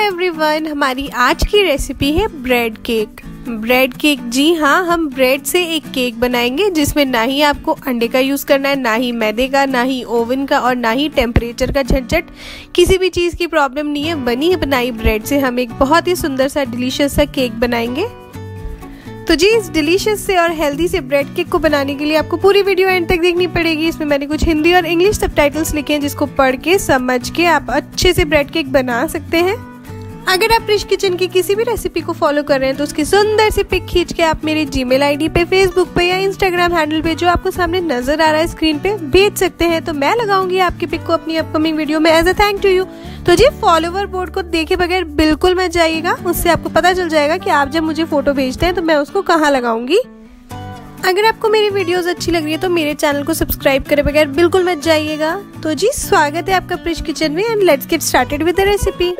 Everyone, हमारी आज की रेसिपी है ब्रेड केक। ब्रेड केक, जी हाँ, हम ब्रेड से एक केक बनाएंगे जिसमें ना ही आपको अंडे का यूज़ करना है, ना ही मैदे का, ना ही ओवन का और ना ही टेम्परेचर का झंझट। किसी भी चीज़ की प्रॉब्लम नहीं है। बनी बनाई ब्रेड से हम एक बहुत ही सुंदर सा डिलीशियस सा केक बनाएंगे। तो जी, इस डिलीशियस से और हेल्दी से ब्रेड केक को बनाने के लिए आपको पूरी वीडियो एंड तक देखनी पड़ेगी। इसमें मैंने कुछ हिंदी और इंग्लिश सबटाइटल्स लिखे हैं जिसको पढ़ के समझ के आप अच्छे से ब्रेड केक बना सकते हैं। अगर आप रिच किचन की किसी भी रेसिपी को फॉलो कर रहे हैं तो उसकी सुंदर सी पिक खींच के आप मेरी जीमेल आईडी पे, फेसबुक पे या इंस्टाग्राम हैंडल पे जो आपको सामने नजर आ रहा है स्क्रीन पे भेज सकते हैं। तो मैं लगाऊंगी आपकी पिक को अपनी अपकमिंग वीडियो में as a thank to you. तो जी, फॉलोवर बोर्ड को देखे बगैर बिल्कुल मत जाइएगा, उससे आपको पता चल जाएगा कि आप जब मुझे फोटो भेजते हैं तो मैं उसको कहाँ लगाऊंगी। अगर आपको मेरी वीडियोस अच्छी लग रही है तो मेरे चैनल को सब्सक्राइब करे बगैर बिल्कुल मत जाइएगा। तो जी, स्वागत है आपका रिच किचन में and let's get started with the recipe.